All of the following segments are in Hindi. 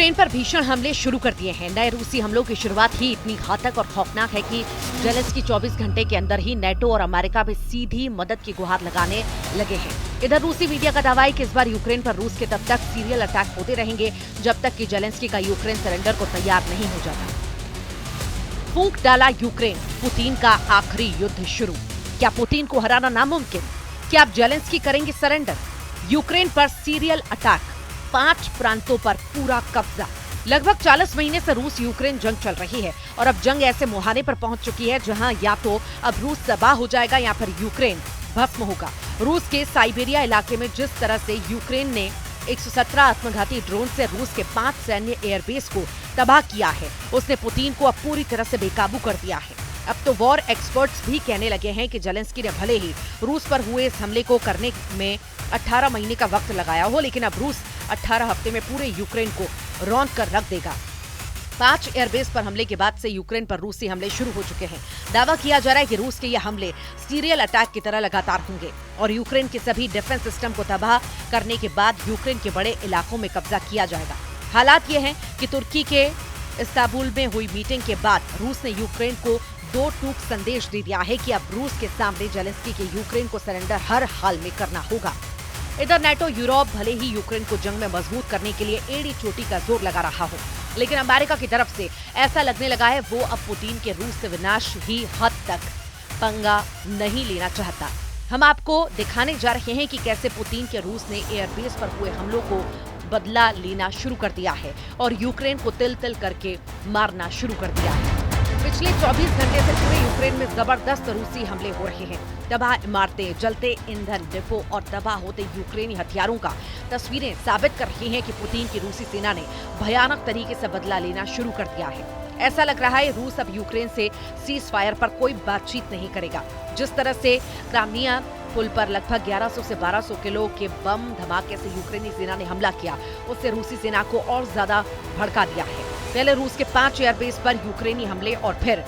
यूक्रेन पर भीषण हमले शुरू कर दिए हैं। नए रूसी हमलों की शुरुआत ही इतनी घातक और खौफनाक है कि जेलेंस्की 24 घंटे के अंदर ही नेटो और अमेरिका भी सीधी मदद की गुहार लगाने लगे हैं। इधर रूसी मीडिया का दावा है कि इस बार यूक्रेन पर रूस के तब तक सीरियल अटैक होते रहेंगे जब तक कि जेलेंस्की का यूक्रेन सरेंडर को तैयार नहीं हो जाता। फूंक डाला यूक्रेन, पुतिन का आखिरी युद्ध शुरू। क्या पुतिन को हराना नामुमकिन? क्या अब जेलेंस्की करेंगे सरेंडर? यूक्रेन पर सीरियल अटैक, 5 प्रांतों पर पूरा कब्जा। लगभग 40 महीने से रूस यूक्रेन जंग चल रही है और अब जंग ऐसे मुहाने पर पहुंच चुकी है जहां या तो अब रूस तबाह हो जाएगा या फिर यूक्रेन भस्म होगा। रूस के साइबेरिया इलाके में जिस तरह से यूक्रेन ने 117 आत्मघाती ड्रोन से रूस के 5 सैन्य एयरबेस को तबाह किया है, उसने पुतिन को अब पूरी तरह से बेकाबू कर दिया है। अब तो वॉर एक्सपर्ट्स भी कहने लगे हैं कि जेलेंस्की ने भले ही रूस पर हुए इस हमले को करने में 18 महीने का वक्त लगाया हो, लेकिन अब रूस 18 हफ्ते में पूरे यूक्रेन को रौंद कर रख देगा। 5 एयरबेस पर हमले के बाद से यूक्रेन पर रूसी हमले शुरू हो चुके हैं। दावा किया जा रहा है कि रूस के ये हमले सीरियल अटैक की तरह लगातार होंगे और यूक्रेन के सभी डिफेंस सिस्टम को तबाह करने के बाद यूक्रेन के बड़े इलाकों में कब्जा किया जाएगा। हालात ये हैं कि तुर्की के इस्तांबुल में हुई मीटिंग के बाद रूस ने यूक्रेन को 2 टूक संदेश दे दिया है कि अब रूस के सामने जेलेंस्की के यूक्रेन को सरेंडर हर हाल में करना होगा। इधर नेटो यूरोप भले ही यूक्रेन को जंग में मजबूत करने के लिए एड़ी चोटी का जोर लगा रहा हो, लेकिन अमेरिका की तरफ से ऐसा लगने लगा है वो अब पुतिन के रूस से विनाश ही हद तक पंगा नहीं लेना चाहता। हम आपको दिखाने जा रहे हैं कि कैसे पुतिन के रूस ने एयरबेस पर हुए हमलों को बदला लेना शुरू कर दिया है और यूक्रेन को तिल तिल करके मारना शुरू कर दिया है। पिछले 24 घंटे से पूरे यूक्रेन में जबरदस्त रूसी हमले हो रहे हैं। तबाह इमारतें, जलते ईंधन डिपो और तबाह होते यूक्रेनी हथियारों का तस्वीरें साबित कर रही हैं कि पुतिन की रूसी सेना ने भयानक तरीके से बदला लेना शुरू कर दिया है। ऐसा लग रहा है रूस अब यूक्रेन से सीज फायर पर कोई बातचीत नहीं करेगा। जिस तरह से क्राइमिया पुल पर लगभग 1100 से 1200 किलो के बम धमाके से यूक्रेनी सेना ने हमला किया, उससे रूसी सेना को और ज्यादा भड़का दिया है। पहले रूस के 5 एयरबेस पर यूक्रेनी हमले और फिर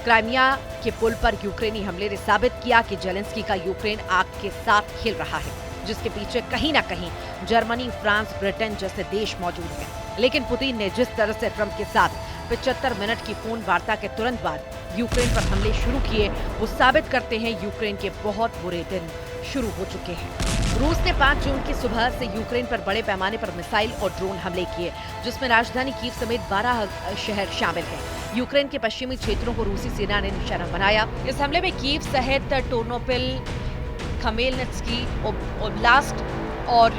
क्राइमिया के पुल पर यूक्रेनी हमले ने साबित किया कि जेलेंस्की का यूक्रेन आग के साथ खेल रहा है, जिसके पीछे कहीं ना कहीं जर्मनी, फ्रांस, ब्रिटेन जैसे देश मौजूद हैं। लेकिन पुतिन ने जिस तरह से ट्रंप के साथ 75 मिनट की फोन वार्ता के तुरंत बाद यूक्रेन पर हमले शुरू किए, वो साबित करते हैं यूक्रेन के बहुत बुरे दिन शुरू हो चुके हैं। रूस ने 5 जून की सुबह से यूक्रेन पर बड़े पैमाने पर मिसाइल और ड्रोन हमले किए, जिसमें राजधानी कीव समेत 12 शहर शामिल हैं। यूक्रेन के पश्चिमी क्षेत्रों को रूसी सेना ने निशाना बनाया। इस हमले में कीव सहित टोर्नोपिल, खमेलनित्स्की ओब्लास्ट और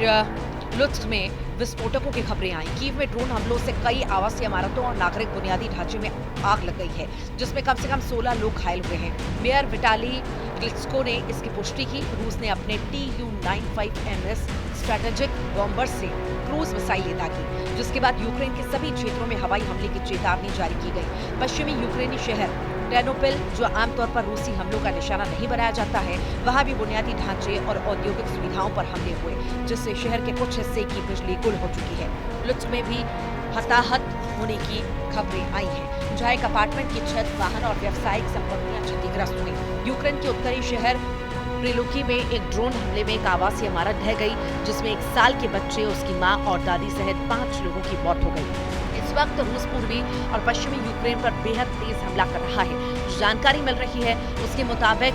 लुत्स्क में विस्फोटकों की खबरें आई। कीव में ड्रोन हमलों से कई आवासीय इमारतों और नागरिक बुनियादी ढांचे में आग लग गई है, जिसमें कम से कम 16 लोग घायल हुए हैं। मेयर विटाली क्लिचको ने इसकी पुष्टि की। रूस ने अपने Tu-95MS स्ट्रेटेजिक बॉम्बर से क्रूज मिसाइलें दागी, जिसके बाद यूक्रेन के सभी क्षेत्रों में हवाई हमले की चेतावनी जारी की गई। पश्चिमी यूक्रेनी शहर टेर्नोपिल, जो आमतौर पर रूसी हमलों का निशाना नहीं बनाया जाता है, वहां भी बुनियादी ढांचे और औद्योगिक सुविधाओं पर हमले हुए, जिससे शहर के कुछ हिस्से की बिजली गुल हो चुकी है। लुत्स्क में भी हताहत होने की खबरें आई हैं, जहां एक अपार्टमेंट की छत, वाहन और व्यावसायिक संपत्तियां क्षतिग्रस्त हुई। यूक्रेन के उत्तरी शहर प्रिलुकी में एक ड्रोन हमले में एक आवासीय इमारत ढह गई, जिसमें 1 साल के बच्चे, उसकी मां और दादी सहित 5 लोगों की मौत हो गई। इस वक्त रूस पूर्वी और पश्चिमी यूक्रेन पर बेहद तेज हमला कर रहा है। जानकारी मिल रही है उसके मुताबिक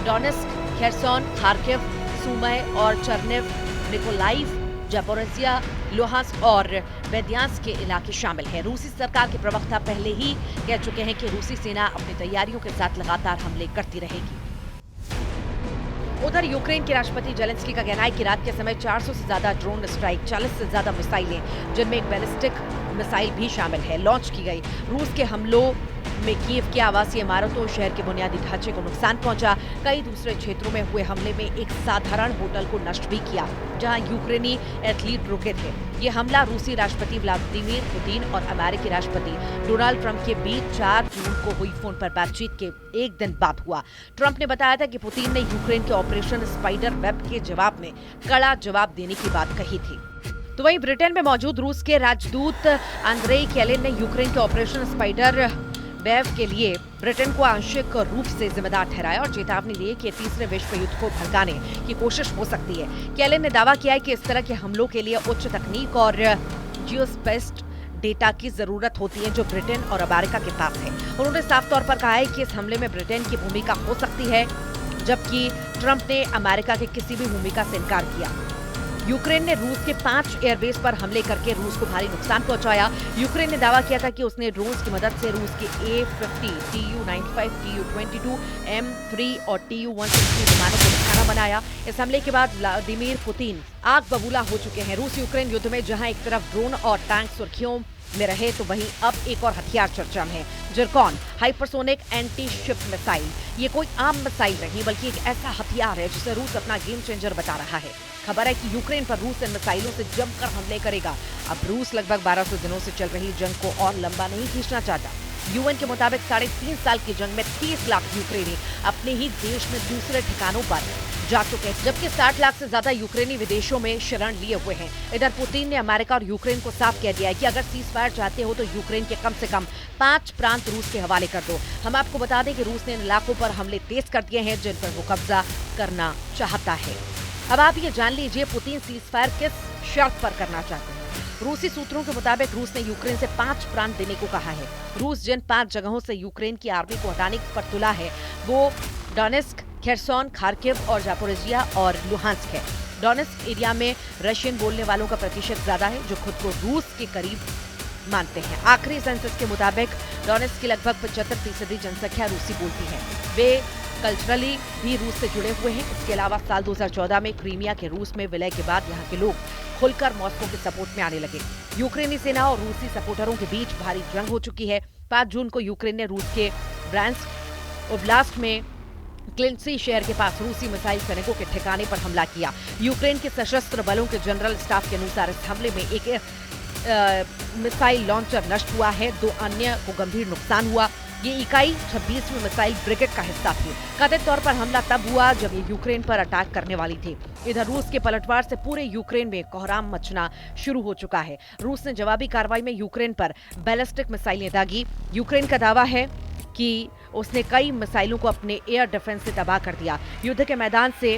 डोनेस्क, खेरसोन, खार्किव, सुमय और चर्निव, निकोलाइव, जापोरिजिया, लुहांस्क और बेदियांस्क के इलाके शामिल हैं। रूसी सरकार के प्रवक्ता पहले ही कह चुके हैं कि रूसी सेना अपनी तैयारियों के साथ लगातार हमले करती रहेगी। उधर यूक्रेन के राष्ट्रपति जेलेंस्की का कहना है कि रात के समय 400 से ज्यादा ड्रोन स्ट्राइक, 40 से ज्यादा मिसाइलें, जिनमें एक बैलिस्टिक मिसाइल भी शामिल है, लॉन्च की गई। रूस के हमलों में कीव के आवासीय इमारतों, शहर के बुनियादी ढांचे को नुकसान पहुंचा। कई दूसरे क्षेत्रों में हुए हमले में एक साधारण होटल को नष्ट भी किया, जहां यूक्रेनी एथलीट रुके थे। ये हमला रूसी राष्ट्रपति व्लादिमीर पुतिन और अमेरिकी राष्ट्रपति डोनाल्ड ट्रंप के बीच 4 जून को हुई फोन पर बातचीत के एक दिन बाद हुआ। ट्रंप ने बताया था कि पुतिन ने यूक्रेन के ऑपरेशन स्पाइडर वेब के जवाब में कड़ा जवाब देने की बात कही थी। तो वहीं ब्रिटेन में मौजूद रूस के राजदूत आंद्रेई केलिन ने यूक्रेन के ऑपरेशन स्पाइडर वेव के लिए ब्रिटेन को आंशिक रूप से जिम्मेदार ठहराया और चेतावनी दी कि तीसरे विश्व युद्ध को भड़काने की कोशिश हो सकती है। केलिन ने दावा किया है कि इस तरह के हमलों के लिए उच्च तकनीक और जियोस्पेस्ट डेटा की जरूरत होती है जो ब्रिटेन और अमेरिका के पास है। उन्होंने साफ तौर पर कहा है कि इस हमले में ब्रिटेन की भूमिका हो सकती है, जबकि ट्रंप ने अमेरिका के किसी भी भूमिका से इनकार किया। यूक्रेन ने रूस के 5 एयरबेस पर हमले करके रूस को भारी नुकसान पहुंचाया। यूक्रेन ने दावा किया था कि उसने ड्रोन्स की मदद से रूस के A-50, Tu-95, Tu-22, M3 और Tu-160 विमानों को निशाना बनाया। इस हमले के बाद व्लादिमीर पुतिन आग बबूला हो चुके हैं। रूस यूक्रेन युद्ध में जहां एक तरफ ड्रोन और टैंक सुर्खियों में रहे, तो वहीं अब एक और हथियार चर्चा में है, Zircon hypersonic anti ship missile. ये कोई आम मिसाइल नहीं बल्कि एक ऐसा हथियार है जिसे रूस अपना गेम चेंजर बता रहा है। खबर है कि यूक्रेन पर रूस इन मिसाइलों से जमकर हमले करेगा। अब रूस लगभग 1200 दिनों से चल रही जंग को और लंबा नहीं खींचना चाहता। यूएन के मुताबिक 3.5 साल की जंग में 30 लाख यूक्रेनी अपने ही देश में दूसरे ठिकानों पर जा चुके हैं, जबकि 60 लाख से ज्यादा यूक्रेनी विदेशों में शरण लिए हुए हैं। इधर पुतिन ने अमेरिका और यूक्रेन को साफ कह दिया है कि अगर सीज फायर चाहते हो तो यूक्रेन के कम से कम 5 प्रांत रूस के हवाले कर दो। हम आपको बता दें कि रूस ने इन इलाकों पर हमले तेज कर दिए हैं जिन पर वो कब्जा करना चाहता है। अब आप ये जान लीजिए पुतिन सीज फायर किस शर्त पर करना चाहते हैं। रूसी सूत्रों के मुताबिक रूस ने यूक्रेन से 5 प्रांत देने को कहा है। रूस जिन 5 जगहों से यूक्रेन की आर्मी को हटाने पर तुला है वो डोनेस्क, खेरसोन, खार्किव और जापोरिजिया और लुहांस्क है। डोनेस्क एरिया में रशियन बोलने वालों का प्रतिशत ज्यादा है जो खुद को रूस के करीब मानते हैं। आखिरी सेंसस के मुताबिक डोनेस्क की लगभग 75% जनसंख्या रूसी बोलती है। वे कल्चरली भी रूस से जुड़े हुए हैं। इसके अलावा साल 2014 में क्रीमिया के रूस में विलय के बाद यहाँ के लोग खुलकर मॉस्को के सपोर्ट में आने लगे। यूक्रेनी सेना और रूसी सपोर्टरों के बीच भारी जंग हो चुकी है। 5 जून को यूक्रेन ने रूस के ब्रांस्क ओब्लास्ट में क्लिंसी शहर के पास रूसी मिसाइल सैनिकों के ठिकाने पर हमला किया। यूक्रेन के सशस्त्र बलों के जनरल स्टाफ के अनुसार इस हमले में एक मिसाइल लॉन्चर नष्ट हुआ है, 2 अन्य को गंभीर नुकसान हुआ। ये इकाई 26वीं मिसाइल ब्रिगेड का हिस्सा थी। कथित तौर पर हमला तब हुआ जब ये यूक्रेन पर अटैक करने वाली थी। इधर रूस के पलटवार से पूरे यूक्रेन में कोहराम मचना शुरू हो चुका है। रूस ने जवाबी कार्रवाई में यूक्रेन पर बैलिस्टिक मिसाइलें दागी। यूक्रेन का दावा है कि उसने कई मिसाइलों को अपने एयर डिफेंस से तबाह कर दिया। युद्ध के मैदान से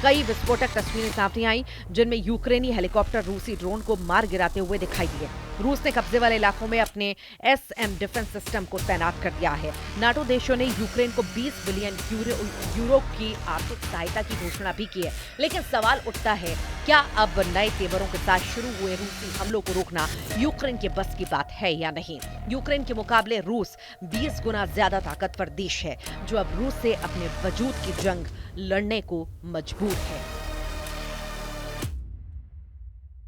कई विस्फोटक तस्वीरें सामने आई जिनमें यूक्रेनी हेलीकॉप्टर रूसी ड्रोन को मार गिराते हुए दिखाई दिए। रूस ने कब्जे वाले इलाकों में अपने SM डिफेंस सिस्टम को तैनात कर दिया है। नाटो देशों ने यूक्रेन को 20 बिलियन यूरो की आर्थिक सहायता की घोषणा भी की है। लेकिन सवाल उठता है, क्या अब नए तेवरों के साथ शुरू हुए रूसी हमलों को रोकना यूक्रेन के बस की बात है या नहीं? यूक्रेन के मुकाबले रूस 20 गुना ज्यादा ताकतवर देश है जो अब रूस से अपने वजूद की जंग लड़ने को मजबूर है।